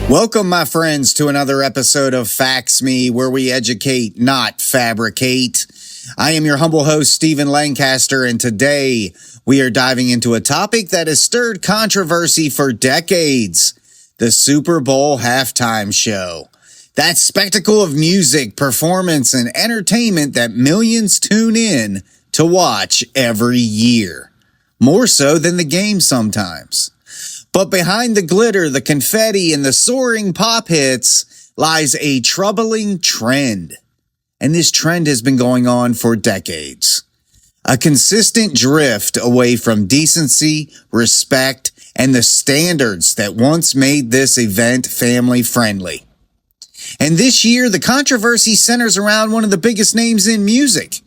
Welcome, my friends, to another episode of Facts Me, where we educate, not fabricate. I am your humble host, Stephen Lancaster, and today we are diving into a topic that has stirred controversy for decades: the Super Bowl halftime show. That spectacle of music, performance, and entertainment that millions tune in to watch every year. More so than the game sometimes. But behind the glitter, the confetti, and the soaring pop hits lies a troubling trend. And this trend has been going on for decades. A consistent drift away from decency, respect, and the standards that once made this event family-friendly. And this year, the controversy centers around one of the biggest names in music.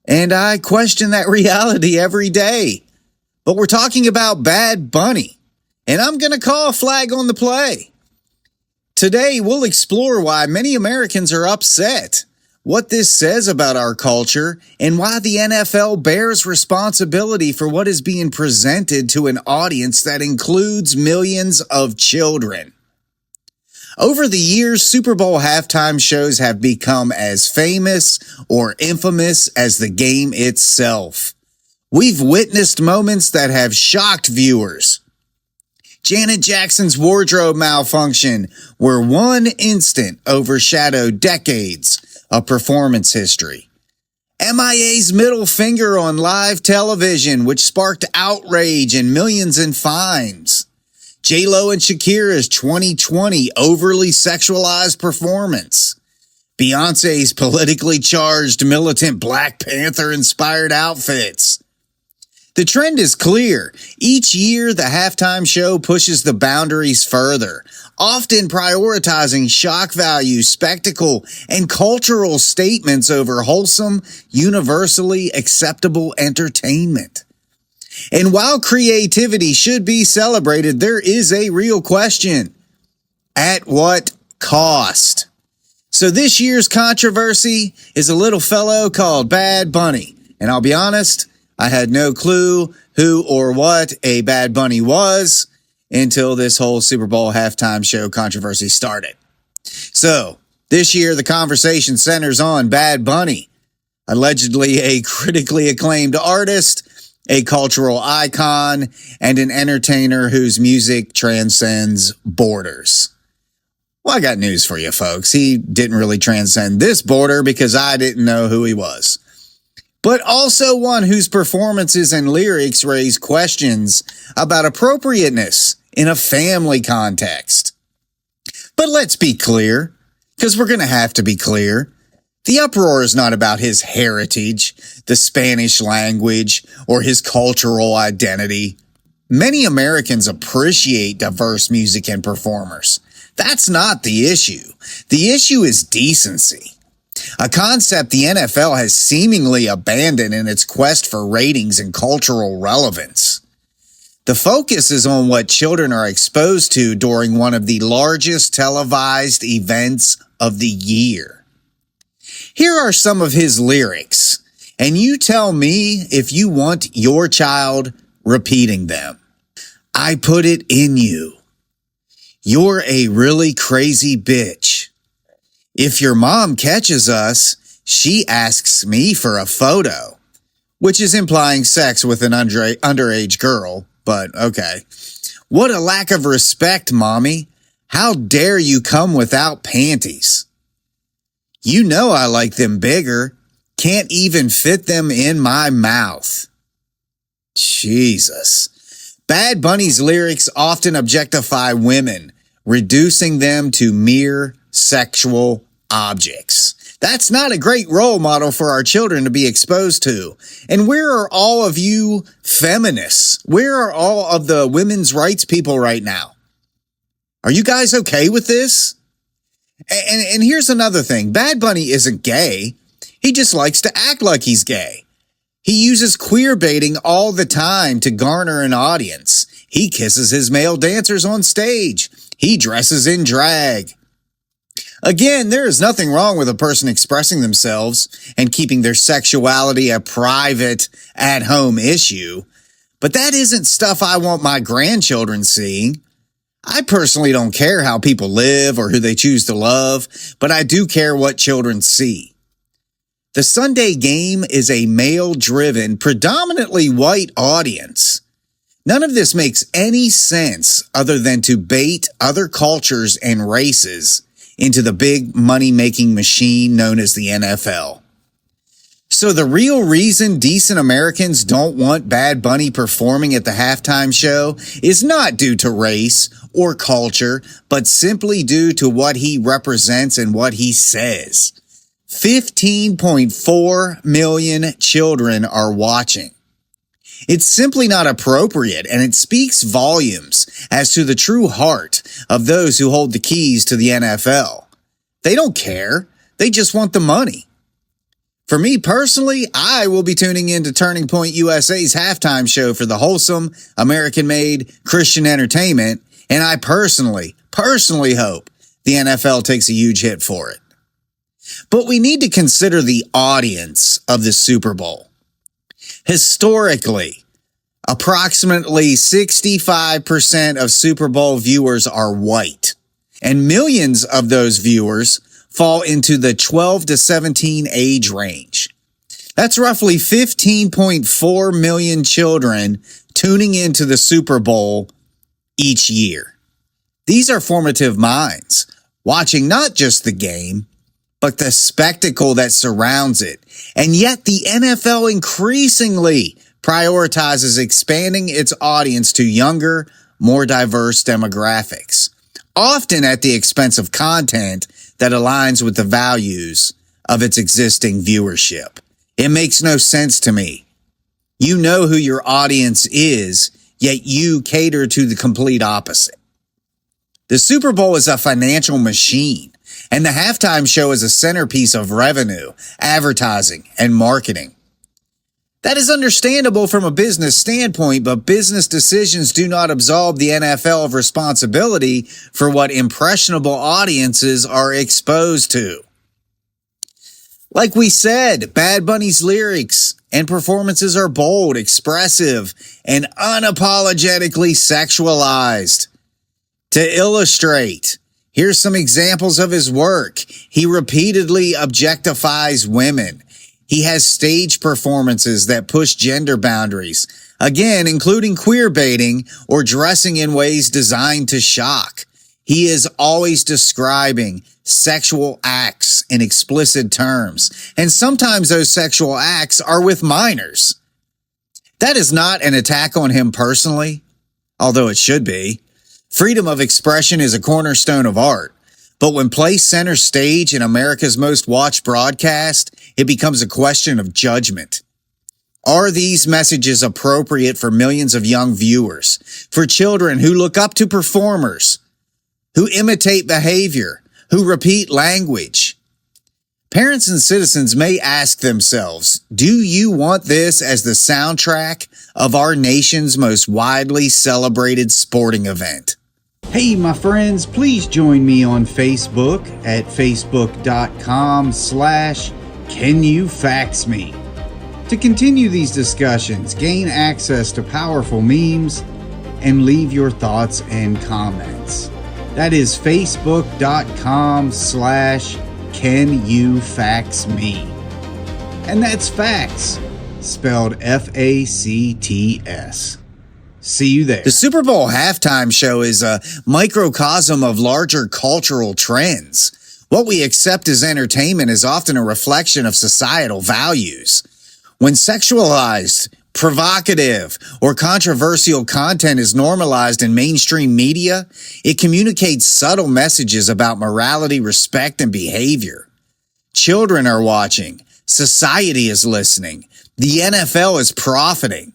And I question that reality every day. But we're talking about Bad Bunny. And I'm going to call a flag on the play. Today, we'll explore why many Americans are upset, what this says about our culture, and why the NFL bears responsibility for what is being presented to an audience that includes millions of children. Over the years, Super Bowl halftime shows have become as famous or infamous as the game itself. We've witnessed moments that have shocked viewers. Janet Jackson's wardrobe malfunction, where one instant overshadowed decades of performance history. MIA's middle finger on live television, which sparked outrage and millions in fines. J-Lo and Shakira's 2020 overly sexualized performance. Beyonce's politically charged militant Black Panther-inspired outfits. The trend is clear. Each year, the halftime show pushes the boundaries further, often prioritizing shock value, spectacle, and cultural statements over wholesome, universally acceptable entertainment. And while creativity should be celebrated, there is a real question. At what cost? So this year's controversy is a little fellow called Bad Bunny. And I'll be honest, I had no clue who or what a Bad Bunny was until this whole Super Bowl halftime show controversy started. So, this year the conversation centers on Bad Bunny, allegedly a critically acclaimed artist, a cultural icon, and an entertainer whose music transcends borders. Well, I got news for you folks. He didn't really transcend this border because I didn't know who he was. But also one whose performances and lyrics raise questions about appropriateness in a family context. But let's be clear, because we're going to have to be clear. The uproar is not about his heritage, the Spanish language, or his cultural identity. Many Americans appreciate diverse music and performers. That's not the issue. The issue is decency. A concept the NFL has seemingly abandoned in its quest for ratings and cultural relevance. The focus is on what children are exposed to during one of the largest televised events of the year. Here are some of his lyrics, and you tell me if you want your child repeating them. I put it in you. You're a really crazy bitch. If your mom catches us, she asks me for a photo, which is implying sex with an underage girl, but okay. What a lack of respect, mommy. How dare you come without panties? You know I like them bigger. Can't even fit them in my mouth. Jesus. Bad Bunny's lyrics often objectify women, reducing them to mere sexual objects. That's not a great role model for our children to be exposed to. And where are all of you feminists? Where are all of the women's rights people right now? Are you guys okay with this? And here's another thing. Bad Bunny isn't gay. He just likes to act like he's gay. He uses queer baiting all the time to garner an audience. He kisses his male dancers on stage. He dresses in drag. Again, there is nothing wrong with a person expressing themselves and keeping their sexuality a private, at-home issue, but that isn't stuff I want my grandchildren seeing. I personally don't care how people live or who they choose to love, but I do care what children see. The Sunday Game is a male-driven, predominantly white audience. None of this makes any sense other than to bait other cultures and races into the big money-making machine known as the NFL. So the real reason decent Americans don't want Bad Bunny performing at the halftime show is not due to race or culture, but simply due to what he represents and what he says. 15.4 million children are watching. It's simply not appropriate, and it speaks volumes as to the true heart of those who hold the keys to the NFL. They don't care. They just want the money. For me personally, I will be tuning into Turning Point USA's halftime show for the wholesome, American-made Christian entertainment, and I personally hope the NFL takes a huge hit for it. But we need to consider the audience of the Super Bowl. Historically, approximately 65% of Super Bowl viewers are white, and millions of those viewers fall into the 12 to 17 age range. That's roughly 15.4 million children tuning into the Super Bowl each year. These are formative minds, watching not just the game, but the spectacle that surrounds it. And yet the NFL increasingly prioritizes expanding its audience to younger, more diverse demographics, often at the expense of content that aligns with the values of its existing viewership. It makes no sense to me. You know who your audience is, yet you cater to the complete opposite. The Super Bowl is a financial machine, and the halftime show is a centerpiece of revenue, advertising, and marketing. That is understandable from a business standpoint, but business decisions do not absolve the NFL of responsibility for what impressionable audiences are exposed to. Like we said, Bad Bunny's lyrics and performances are bold, expressive, and unapologetically sexualized. To illustrate, here's some examples of his work. He repeatedly objectifies women. He has stage performances that push gender boundaries, again, including queer baiting or dressing in ways designed to shock. He is always describing sexual acts in explicit terms, and sometimes those sexual acts are with minors. That is not an attack on him personally, although it should be. Freedom of expression is a cornerstone of art, but when placed center stage in America's most watched broadcast, it becomes a question of judgment. Are these messages appropriate for millions of young viewers, for children who look up to performers, who imitate behavior, who repeat language? Parents and citizens may ask themselves, do you want this as the soundtrack of our nation's most widely celebrated sporting event? Hey, my friends, please join me on Facebook at facebook.com/CanYouFaxMe to continue these discussions, gain access to powerful memes, and leave your thoughts and comments. That is facebook.com/CanYouFaxMe. And that's facts, spelled F-A-C-T-S. See you there. The Super Bowl halftime show is a microcosm of larger cultural trends. What we accept as entertainment is often a reflection of societal values. When sexualized, provocative, or controversial content is normalized in mainstream media, it communicates subtle messages about morality, respect, and behavior. Children are watching. Society is listening. The NFL is profiting.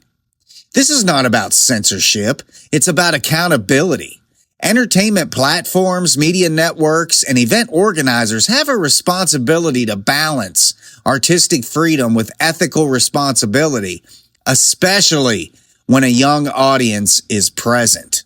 This is not about censorship. It's about accountability. Entertainment platforms, media networks, and event organizers have a responsibility to balance artistic freedom with ethical responsibility, especially when a young audience is present.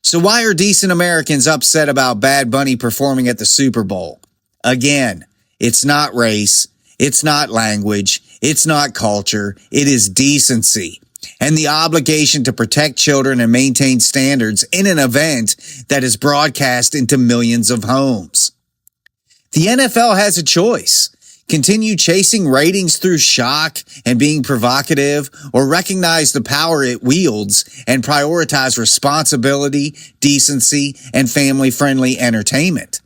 So why are decent Americans upset about Bad Bunny performing at the Super Bowl? Again, it's not race, it's not language, it's not culture, it is decency and the obligation to protect children and maintain standards in an event that is broadcast into millions of homes. The NFL has a choice. Continue chasing ratings through shock and being provocative, or recognize the power it wields and prioritize responsibility, decency, and family-friendly entertainment.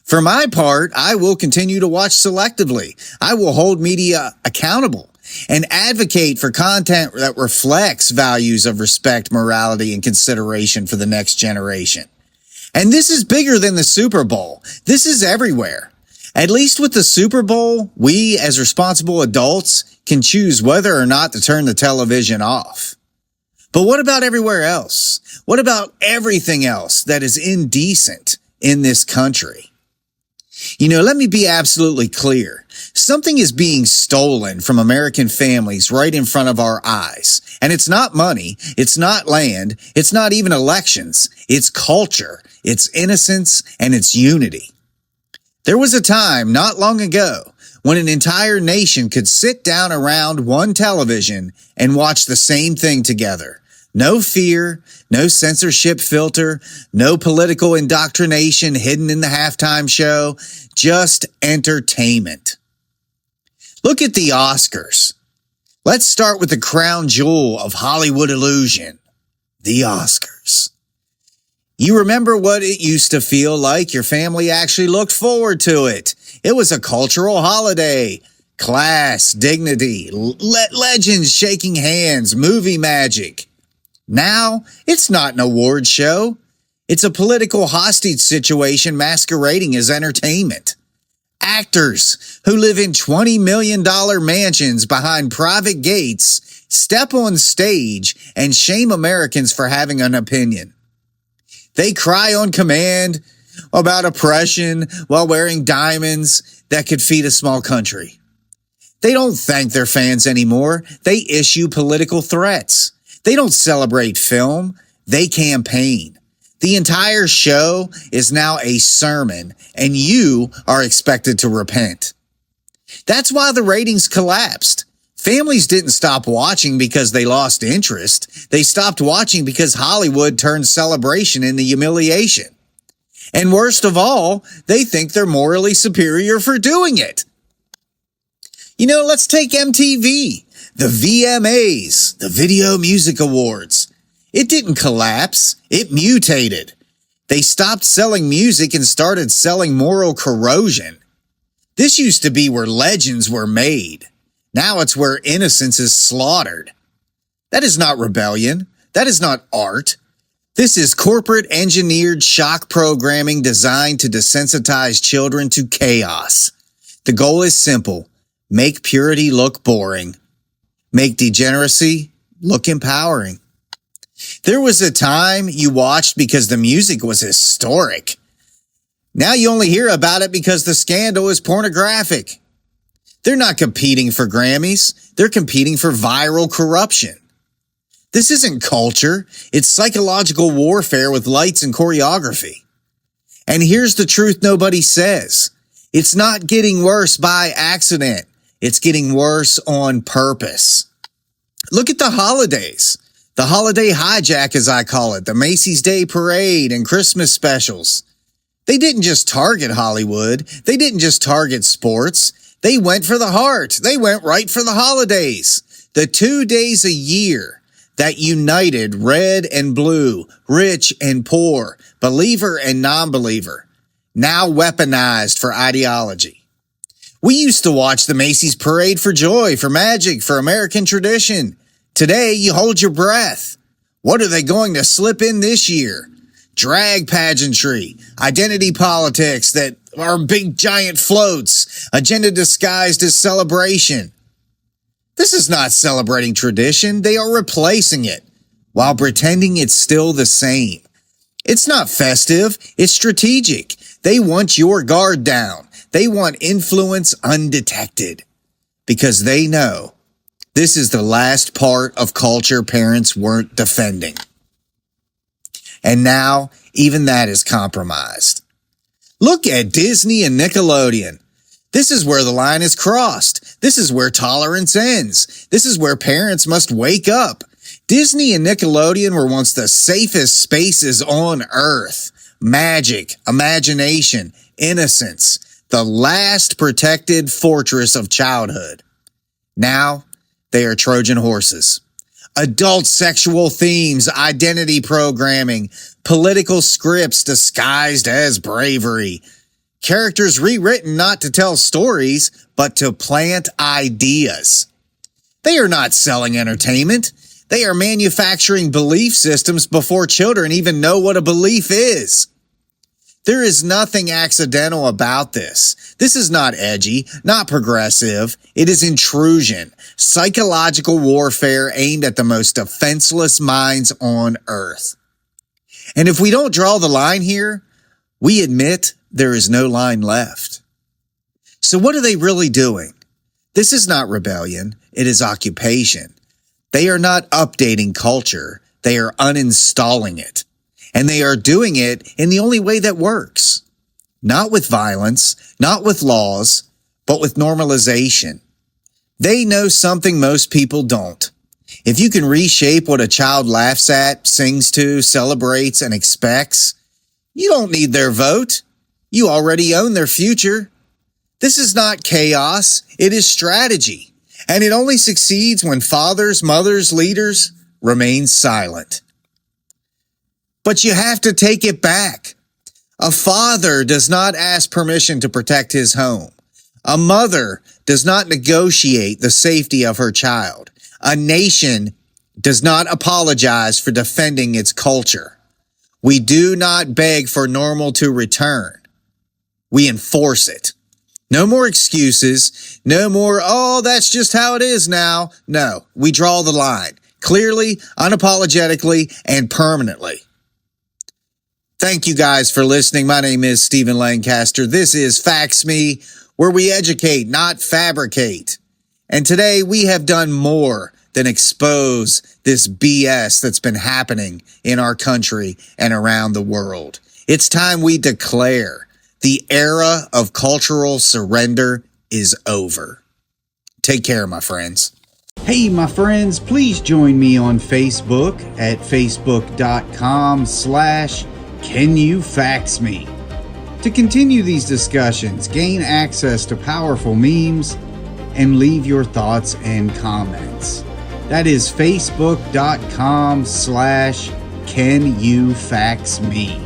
For my part, I will continue to watch selectively. I will hold media accountable and advocate for content that reflects values of respect, morality, and consideration for the next generation. And this is bigger than the Super Bowl. This is everywhere. At least with the Super Bowl, we as responsible adults can choose whether or not to turn the television off. But what about everywhere else? What about everything else that is indecent in this country? Let me be absolutely clear. Something is being stolen from American families right in front of our eyes. And it's not money, it's not land, it's not even elections. It's culture, it's innocence, and it's unity. There was a time not long ago when an entire nation could sit down around one television and watch the same thing together. No fear, no censorship filter, no political indoctrination hidden in the halftime show, just entertainment. Look at the Oscars. Let's start with the crown jewel of Hollywood illusion, the Oscars. You remember what it used to feel like? Your family actually looked forward to it. It was a cultural holiday. Class, dignity, legends shaking hands, movie magic. Now, it's not an award show. It's a political hostage situation masquerading as entertainment. Actors who live in $20 million mansions behind private gates step on stage and shame Americans for having an opinion. They cry on command about oppression while wearing diamonds that could feed a small country. They don't thank their fans anymore. They issue political threats. They don't celebrate film. They campaign. The entire show is now a sermon, and you are expected to repent. That's why the ratings collapsed. Families didn't stop watching because they lost interest. They stopped watching because Hollywood turned celebration into humiliation. And worst of all, they think they're morally superior for doing it. Let's take MTV, the VMAs, the Video Music Awards. It didn't collapse, it mutated. They stopped selling music and started selling moral corrosion. This used to be where legends were made. Now it's where innocence is slaughtered. That is not rebellion. That is not art. This is corporate engineered shock programming designed to desensitize children to chaos. The goal is simple. Make purity look boring. Make degeneracy look empowering. There was a time you watched because the music was historic. Now you only hear about it because the scandal is pornographic. They're not competing for Grammys. They're competing for viral corruption. This isn't culture. It's psychological warfare with lights and choreography. And here's the truth nobody says. It's not getting worse by accident. It's getting worse on purpose. Look at the holidays. The holiday hijack, as I call it, the Macy's Day Parade and Christmas specials. They didn't just target Hollywood. They didn't just target sports. They went for the heart. They went right for the holidays. The 2 days a year that united red and blue, rich and poor, believer and non-believer, now weaponized for ideology. We used to watch the Macy's Parade for joy, for magic, for American tradition. Today, you hold your breath. What are they going to slip in this year? Drag pageantry, identity politics that are big giant floats, agenda disguised as celebration. This is not celebrating tradition. They are replacing it while pretending it's still the same. It's not festive. It's strategic. They want your guard down. They want influence undetected because they know this is the last part of culture parents weren't defending. And now, even that is compromised. Look at Disney and Nickelodeon. This is where the line is crossed. This is where tolerance ends. This is where parents must wake up. Disney and Nickelodeon were once the safest spaces on earth. Magic, imagination, innocence, the last protected fortress of childhood. Now, they are Trojan horses. Adult sexual themes, identity programming, political scripts disguised as bravery. Characters rewritten not to tell stories, but to plant ideas. They are not selling entertainment. They are manufacturing belief systems before children even know what a belief is. There is nothing accidental about this. This is not edgy, not progressive. It is intrusion, psychological warfare aimed at the most defenseless minds on earth. And if we don't draw the line here, we admit there is no line left. So what are they really doing? This is not rebellion. It is occupation. They are not updating culture. They are uninstalling it. And they are doing it in the only way that works. Not with violence, not with laws, but with normalization. They know something most people don't. If you can reshape what a child laughs at, sings to, celebrates, and expects, you don't need their vote. You already own their future. This is not chaos. It is strategy. And it only succeeds when fathers, mothers, leaders remain silent. But you have to take it back. A father does not ask permission to protect his home. A mother does not negotiate the safety of her child. A nation does not apologize for defending its culture. We do not beg for normal to return. We enforce it. No more excuses. No more, oh, that's just how it is now. No, we draw the line clearly, unapologetically, and permanently. Thank you guys for listening. My name is Stephen Lancaster. This is Facts Me, where we educate, not fabricate. And today we have done more than expose this BS that's been happening in our country and around the world. It's time we declare the era of cultural surrender is over. Take care, my friends. Hey, my friends, please join me on Facebook at facebook.com/Can You Fax Me? To continue these discussions, gain access to powerful memes, and leave your thoughts and comments. That is facebook.com/Can You Fax Me?